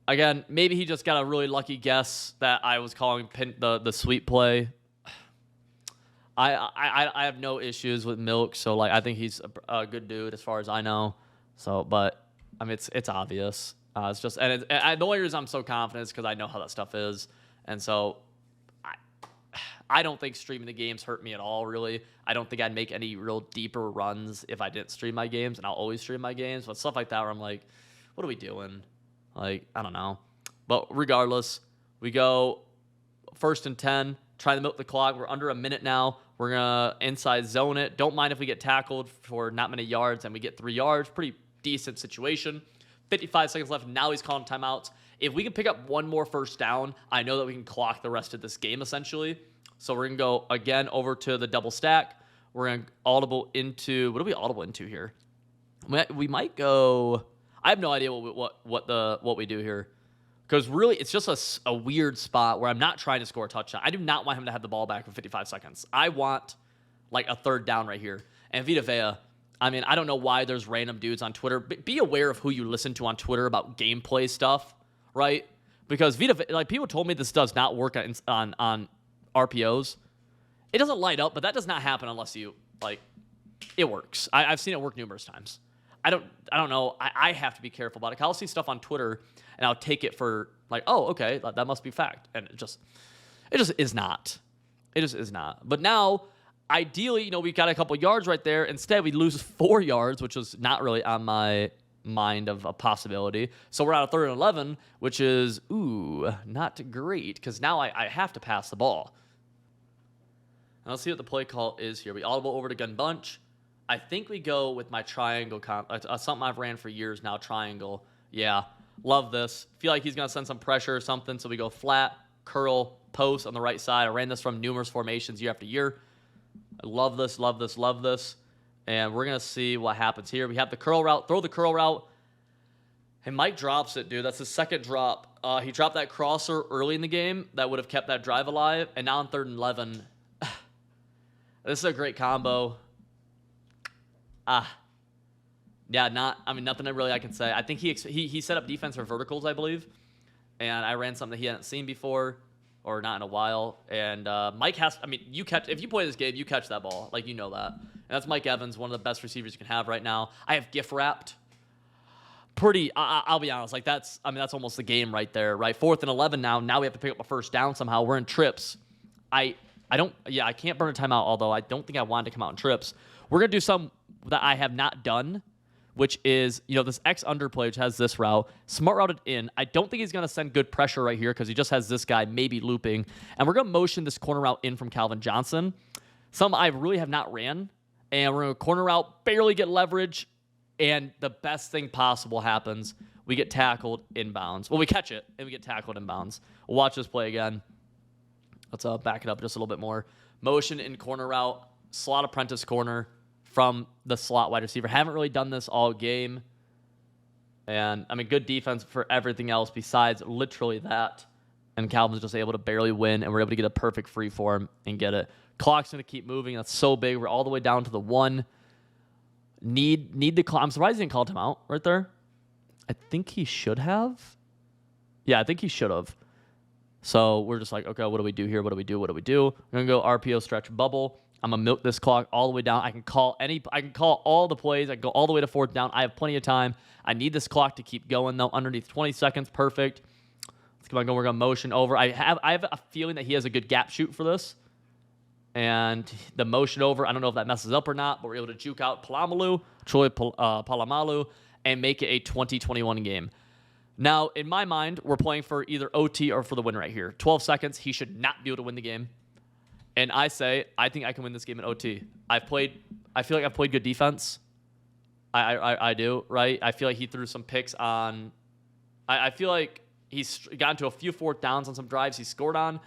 [SPEAKER 1] Again, maybe he just got a really lucky guess that I was calling the sweep play. I have no issues with Milk, so like I think he's a good dude as far as I know. So, but I mean it's obvious. It's just and the only reason I'm so confident is because I know how that stuff is, and so I don't think streaming the games hurt me at all. Really, I don't think I'd make any real deeper runs if I didn't stream my games, and I'll always stream my games. But stuff like that where I'm like, what are we doing? Like I don't know. But regardless, we go 1st and 10. Trying to milk the clock. We're under a minute now. We're going to inside zone it. Don't mind if we get tackled for not many yards and we get 3 yards. Pretty decent situation. 55 seconds left. Now he's calling timeouts. If we can pick up one more first down, I know that we can clock the rest of this game essentially. So we're going to go again over to the double stack. We're going to audible into, what do we audible into here? We might go, I have no idea what we do here. Because really, it's just a weird spot where I'm not trying to score a touchdown. I do not want him to have the ball back for 55 seconds. I want, like, a 3rd down right here. And Vita Vea, I mean, I don't know why there's random dudes on Twitter. Be aware of who you listen to on Twitter about gameplay stuff, right? Because Vita Vea, like, people told me this does not work on RPOs. It doesn't light up, but that does not happen unless you, like, it works. I've seen it work numerous times. I don't know. I have to be careful about it. I'll see stuff on Twitter and I'll take it for like, oh, okay, that must be fact. And it just is not. It just is not. But now, ideally, we got a couple yards right there. Instead, we lose 4 yards, which was not really on my mind of a possibility. So we're out of 3rd and 11, which is, not great, because now I have to pass the ball. And let's see what the play call is here. We audible over to gun bunch. I think we go with my triangle, something I've ran for years now, triangle. Yeah, love this. Feel like he's going to send some pressure or something, so we go flat, curl, post on the right side. I ran this from numerous formations year after year. I love this, love this, love this. And we're going to see what happens here. We have the curl route, throw the curl route. And Mike drops it, dude. That's his second drop. He dropped that crosser early in the game that would have kept that drive alive. And now on 3rd and 11, this is a great combo. Yeah, nothing really I can say. I think he set up defense for verticals, I believe. And I ran something that he hadn't seen before, or not in a while. And Mike has, if you play this game, you catch that ball. Like, you know that. And that's Mike Evans, one of the best receivers you can have right now. I have gift wrapped. I'll be honest, like that's almost the game right there, right? 4th and 11 now. Now we have to pick up a first down somehow. We're in trips. I can't burn a timeout, although I don't think I wanted to come out in trips. We're going to do something that I have not done, which is, this X underplay, which has this route, smart routed in. I don't think he's going to send good pressure right here because he just has this guy maybe looping. And we're going to motion this corner route in from Calvin Johnson. Some I really have not ran. And we're going to corner route, barely get leverage. And the best thing possible happens. We get tackled inbounds. Well, we catch it, and we get tackled inbounds. We'll watch this play again. Let's back it up just a little bit more. Motion in corner route, slot apprentice corner from the slot wide receiver. Haven't really done this all game. And, good defense for everything else besides literally that. And Calvin's just able to barely win, and we're able to get a perfect free for him and get it. Clock's going to keep moving. That's so big. We're all the way down to the 1. Need the clock. I'm surprised he didn't call him out right there. I think he should have. Yeah, I think he should have. So we're just like, okay, what do we do here? What do we do? What do we do? We're going to go RPO stretch bubble. I'm going to milk this clock all the way down. I can call all the plays. I can go all the way to 4th down. I have plenty of time. I need this clock to keep going, though. Underneath 20 seconds. Perfect. Let's come on, we're going to motion over. I have a feeling that he has a good gap shoot for this. And the motion over, I don't know if that messes up or not, but we're able to juke out Troy Polamalu, and make it a 20-21 game. Now, in my mind, we're playing for either OT or for the win right here. 12 seconds, he should not be able to win the game. And I think I can win this game in OT. I feel like I've played good defense. I do, right? I feel like he threw some picks on. I feel like he's gotten to a few 4th downs on some drives he scored on.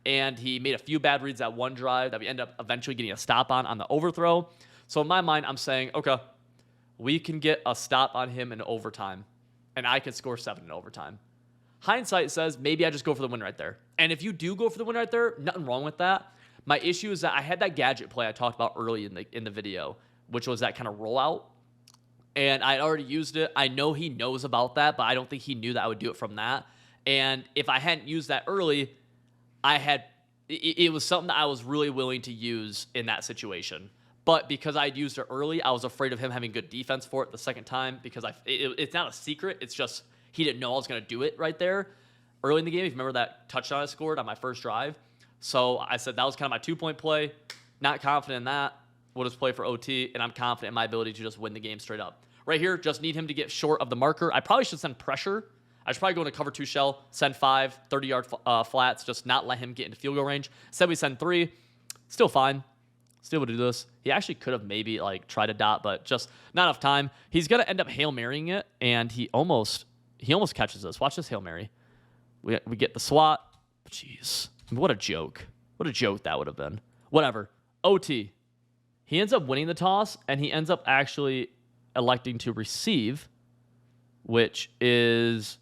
[SPEAKER 1] And he made a few bad reads that one drive that we end up eventually getting a stop on the overthrow. So in my mind, I'm saying, okay, we can get a stop on him in overtime, and I can score 7 in overtime. Hindsight says maybe I just go for the win right there. And if you do go for the win right there, nothing wrong with that. My issue is that I had that gadget play I talked about early in the video, which was that kind of rollout. And I already used it. I know he knows about that, but I don't think he knew that I would do it from that. And if I hadn't used that early, it was something that I was really willing to use in that situation. But because I'd used it early, I was afraid of him having good defense for it the second time because it's not a secret. It's just he didn't know I was going to do it right there early in the game. If you remember that touchdown I scored on my first drive. So I said that was kind of my 2-point play. Not confident in that. We'll just play for OT, and I'm confident in my ability to just win the game straight up. Right here, just need him to get short of the marker. I probably should send pressure. I should probably go into cover 2 shell, send 5 30-yard flats, just not let him get into field goal range. Instead, we send 3. Still fine. Still able to do this. He actually could have maybe tried a dot, but just not enough time. He's going to end up Hail Marying it, and he almost catches us. Watch this Hail Mary. We get the swat. Jeez. What a joke. What a joke that would have been. Whatever. OT. He ends up winning the toss, and he ends up actually electing to receive, which is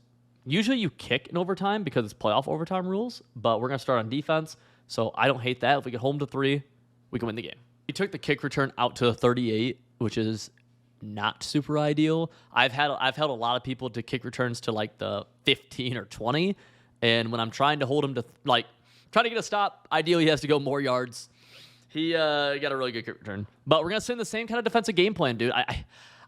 [SPEAKER 1] usually you kick in overtime because it's playoff overtime rules, but we're going to start on defense, so I don't hate that. If we get home to 3, we can win the game. He took the kick return out to 38, which is not super ideal. I've held a lot of people to kick returns to the 15 or 20, and when I'm trying to hold him to trying to get a stop, ideally he has to go more yards. He got a really good kick return. But we're going to send the same kind of defensive game plan, dude.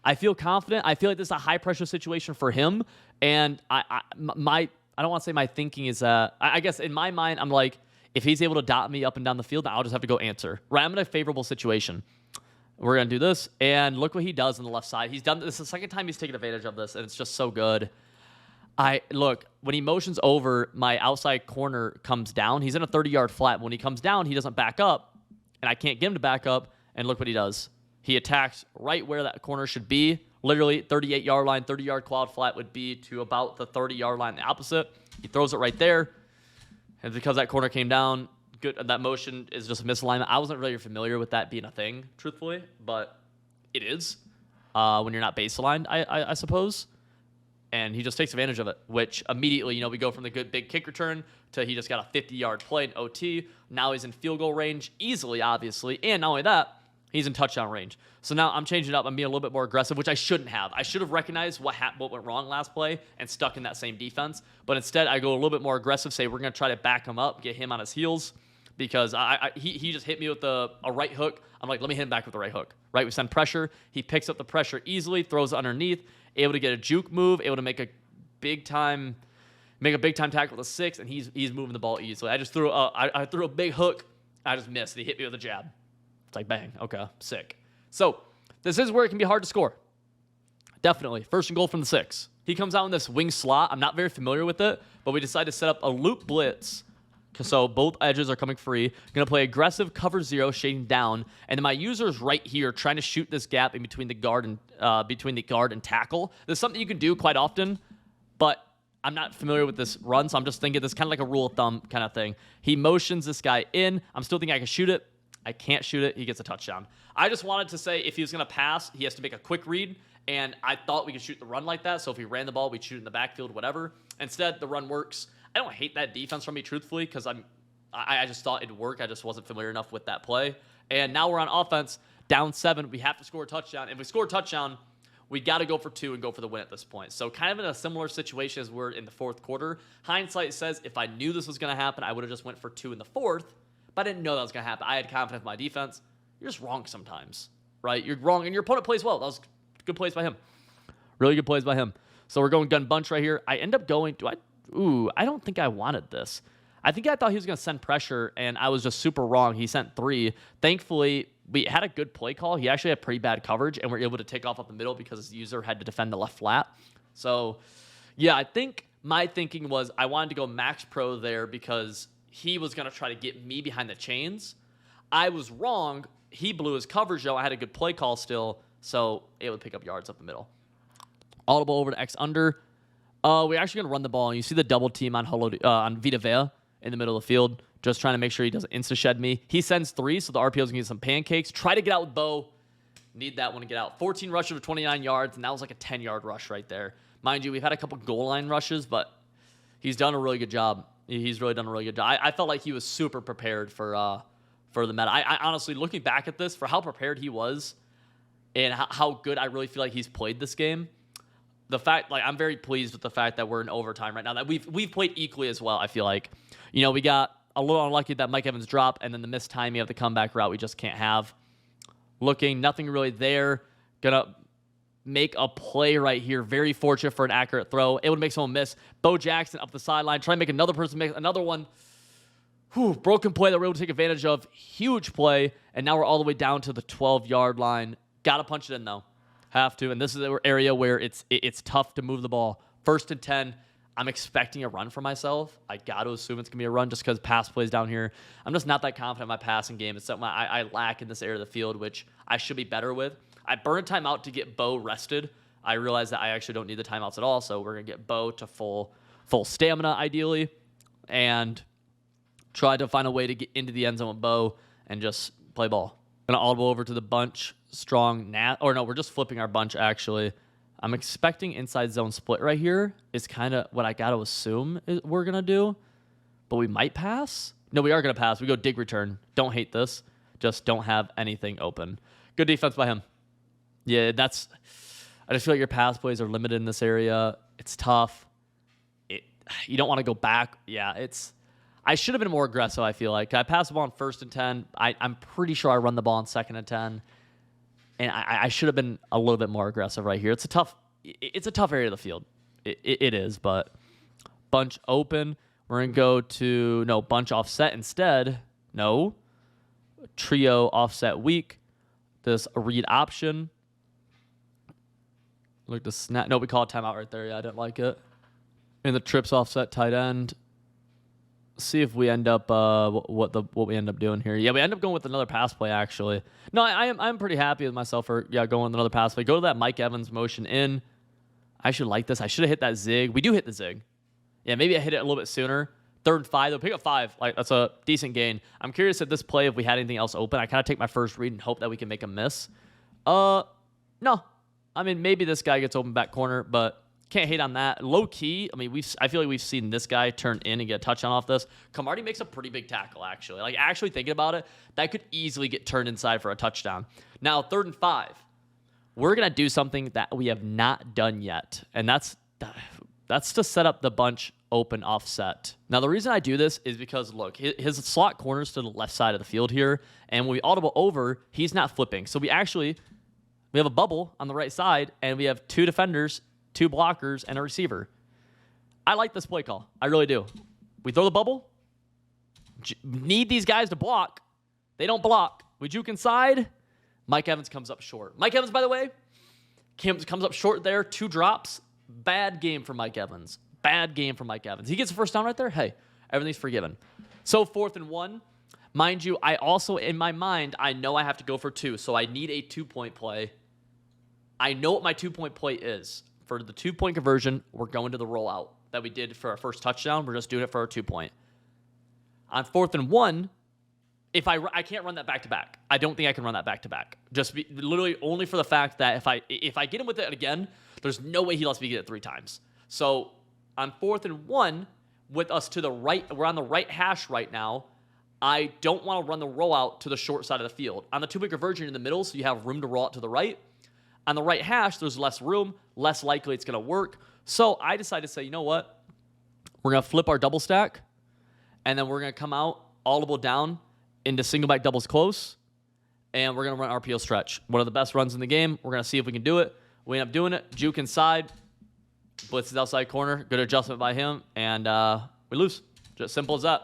[SPEAKER 1] I feel confident. I feel like this is a high pressure situation for him. And I don't want to say my thinking is I guess in my mind, I'm like, if he's able to dot me up and down the field, I'll just have to go answer. Right? I'm in a favorable situation. We're going to do this. And look what he does on the left side. He's done this. This is the second time he's taken advantage of this, and it's just so good. Look, when he motions over, my outside corner comes down. He's in a 30-yard flat. When he comes down, he doesn't back up, and I can't get him to back up. And look what he does. He attacks right where that corner should be. Literally, 38-yard line, 30-yard quad flat would be to about the 30-yard line, the opposite. He throws it right there. And because that corner came down, that motion is just a misalignment. I wasn't really familiar with that being a thing, truthfully, but it is when you're not base aligned, I suppose. And he just takes advantage of it, which immediately, we go from the good big kick return to he just got a 50-yard play in OT. Now he's in field goal range easily, obviously. And not only that, he's in touchdown range. So now I'm changing it up. I'm being a little bit more aggressive, which I shouldn't have. I should have recognized what went wrong last play and stuck in that same defense. But instead, I go a little bit more aggressive, say we're going to try to back him up, get him on his heels, because he just hit me with a right hook. I'm like, let me hit him back with the right hook. Right? We send pressure. He picks up the pressure easily, throws it underneath, able to get a juke move, able to make a big time tackle with a 6, and he's moving the ball easily. I just threw a big hook. I just missed. He hit me with a jab. It's like, bang. Okay, sick. So this is where it can be hard to score. Definitely. First and goal from the 6. He comes out in this wing slot. I'm not very familiar with it, but we decided to set up a loop blitz. So both edges are coming free. Going to play aggressive cover 0, shading down, and then my user's right here trying to shoot this gap in between the guard and tackle. This is something you can do quite often, but I'm not familiar with this run, so I'm just thinking this is kind of like a rule of thumb kind of thing. He motions this guy in. I'm still thinking I can shoot it. I can't shoot it. He gets a touchdown. I just wanted to say if he was going to pass, he has to make a quick read, and I thought we could shoot the run like that, so if he ran the ball, we'd shoot it in the backfield, whatever. Instead, the run works. I don't hate that defense from me, truthfully, because I just thought it'd work. I just wasn't familiar enough with that play. And now we're on offense, down 7. We have to score a touchdown. If we score a touchdown, we got to go for 2 and go for the win at this point. So kind of in a similar situation as we're in the fourth quarter. Hindsight says if I knew this was going to happen, I would have just went for 2 in the fourth, but I didn't know that was going to happen. I had confidence in my defense. You're just wrong sometimes, right? You're wrong, and your opponent plays well. That was good plays by him. Really good plays by him. So we're going gun bunch right here. I end up going, I don't think I wanted this. I think I thought he was going to send pressure, and I was just super wrong. He sent 3. Thankfully, we had a good play call. He actually had pretty bad coverage, and we're able to take off up the middle because his user had to defend the left flat. So, yeah, I think my thinking was I wanted to go max pro there because he was going to try to get me behind the chains. I was wrong. He blew his coverage, though. I had a good play call still, so able to pick up yards up the middle. Audible over to X under. We're actually going to run the ball, and you see the double team on Vita Vea in the middle of the field, just trying to make sure he doesn't insta-shed me. He sends 3, so the RPO's going to get some pancakes. Try to get out with Bo. Need that one to get out. 14 rushes for 29 yards, and that was like a 10-yard rush right there. Mind you, we've had a couple goal line rushes, but he's done a really good job. He's really done a really good job. I felt like he was super prepared for the meta. I honestly, looking back at this, for how prepared he was and how good I really feel like he's played this game, the fact, I'm very pleased with the fact that we're in overtime right now. That we've played equally as well. I feel like, we got a little unlucky that Mike Evans drop, and then the missed timing of the comeback route we just can't have. Looking, nothing really there. Gonna make a play right here. Very fortunate for an accurate throw. Able to make someone miss. Bo Jackson up the sideline. Try to make another person make another one. Broken play that we're able to take advantage of. Huge play, and now we're all the way down to the 12-yard line. Gotta punch it in though. Have to, and this is an area where it's tough to move the ball. 1st and 10, I'm expecting a run for myself. I got to assume it's going to be a run just because pass plays down here. I'm just not that confident in my passing game. It's something I lack in this area of the field, which I should be better with. I burned a timeout to get Bo rested. I realized that I actually don't need the timeouts at all, so we're going to get Bo to full stamina, ideally, and try to find a way to get into the end zone with Bo and just play ball. Going to audible over to the bunch. We're just flipping our bunch, actually. I'm expecting inside zone split right here is kind of what I got to assume we're going to do, but we might pass. No, we are going to pass. We go dig return. Don't hate this. Just don't have anything open. Good defense by him. Yeah, I just feel like your pass plays are limited in this area. It's tough. You don't want to go back. Yeah, I should have been more aggressive, I feel like. I passed the ball on 1st and 10. I'm pretty sure I run the ball on 2nd and 10. And I should have been a little bit more aggressive right here. It's a tough area of the field. It is, but bunch open. We're going to go to, no, bunch offset instead. No. Trio offset weak. This read option. Look, the snap. No, we call it timeout right there. Yeah, I didn't like it. And the trips offset tight end. See if we end up what we end up doing here. Yeah, we end up going with another pass play actually. No, I'm pretty happy with myself for going with another pass play. Go to that Mike Evans motion in. I should like this. I should have hit that zig. We do hit the zig. Yeah, maybe I hit it a little bit sooner. 3rd and 5. They'll pick up 5. Like, that's a decent gain. I'm curious at this play if we had anything else open. I kind of take my first read and hope that we can make a miss. No. I mean, maybe this guy gets open back corner, but can't hate on that. Low key, I mean, I feel like we've seen this guy turn in and get a touchdown off this. Camardi makes a pretty big tackle, actually. Like, actually thinking about it, that could easily get turned inside for a touchdown. Now, 3rd and 5. We're going to do something that we have not done yet, and that's to set up the bunch open offset. Now, the reason I do this is because, look, his slot corner's to the left side of the field here, and when we audible over, he's not flipping. So we have a bubble on the right side, and we have 2 defenders, 2 blockers, and a receiver. I like this play call. I really do. We throw the bubble. Need these guys to block. They don't block. We juke inside. Mike Evans comes up short. Mike Evans, by the way, comes up short there. 2 drops. Bad game for Mike Evans. Bad game for Mike Evans. He gets the first down right there. Hey, everything's forgiven. So 4th and 1. Mind you, I also, in my mind, I know I have to go for 2. So I need a 2-point play. I know what my 2-point play is. For the 2-point conversion, we're going to the rollout that we did for our first touchdown. We're just doing it for our 2-point. On 4th and 1, I can't run that back-to-back. I don't think I can run that back-to-back. Literally only for the fact that if I get him with it again, there's no way he lets me get it 3 times. So on 4th and 1, with us to the right, we're on the right hash right now. I don't want to run the rollout to the short side of the field. On the 2-point conversion in the middle, so you have room to roll out to the right. On the right hash, there's less room, less likely it's going to work. So I decided to say, you know what? We're going to flip our double stack, and then we're going to come out audible down into single back doubles close, and we're going to run RPO stretch. One of the best runs in the game. We're going to see if we can do it. We end up doing it. Juke inside. Blitz is outside corner. Good adjustment by him, and we lose. Just simple as that.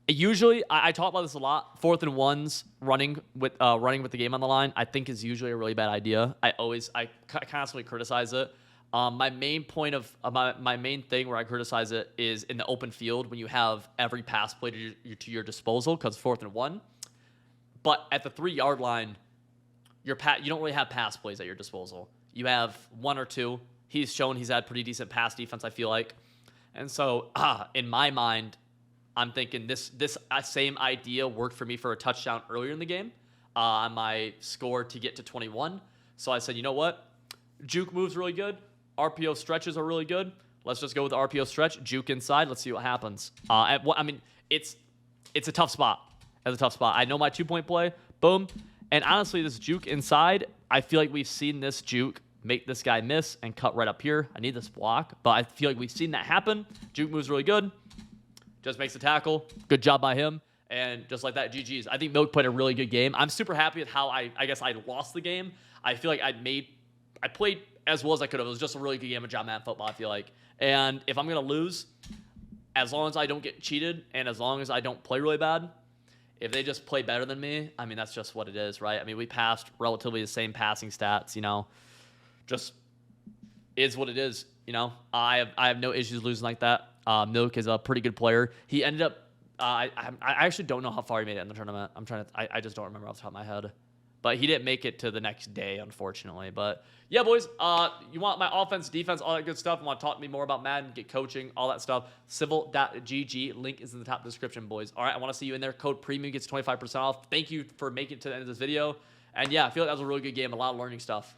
[SPEAKER 1] Usually, I talk about this a lot. 4th and 1s, running with the game on the line, I think is usually a really bad idea. I constantly criticize it. My main point of my main thing where I criticize it is in the open field when you have every pass play to your disposal because 4th and 1. But at the 3-yard line, you don't really have pass plays at your disposal. You have 1 or 2. He's shown he's had pretty decent pass defense, I feel like. And so, in my mind, I'm thinking this same idea worked for me for a touchdown earlier in the game on my score to get to 21. So I said, you know what? Juke moves really good. RPO stretches are really good. Let's just go with the RPO stretch. Juke inside. Let's see what happens. It's a tough spot. It's a tough spot. I know my 2-point play. Boom. And honestly, this juke inside, I feel like we've seen this juke make this guy miss and cut right up here. I need this block, but I feel like we've seen that happen. Juke moves really good. Just makes the tackle. Good job by him. And just like that, GG's. I think Milk played a really good game. I'm super happy with how I guess I lost the game. I feel like I played as well as I could have. It was just a really good game of John Madden football, I feel like. And if I'm going to lose, as long as I don't get cheated and as long as I don't play really bad, if they just play better than me, I mean, that's just what it is, right? I mean, we passed relatively the same passing stats, just is what it is, I have no issues losing like that. Milk is a pretty good player. He ended up, I actually don't know how far he made it in the tournament. I just don't remember off the top of my head. But he didn't make it to the next day, unfortunately. But yeah, boys, you want my offense, defense, all that good stuff. You want to talk to me more about Madden, get coaching, all that stuff. Civil.gg. Link is in the top description, boys. All right, I want to see you in there. Code premium gets 25% off. Thank you for making it to the end of this video. And yeah, I feel like that was a really good game. A lot of learning stuff.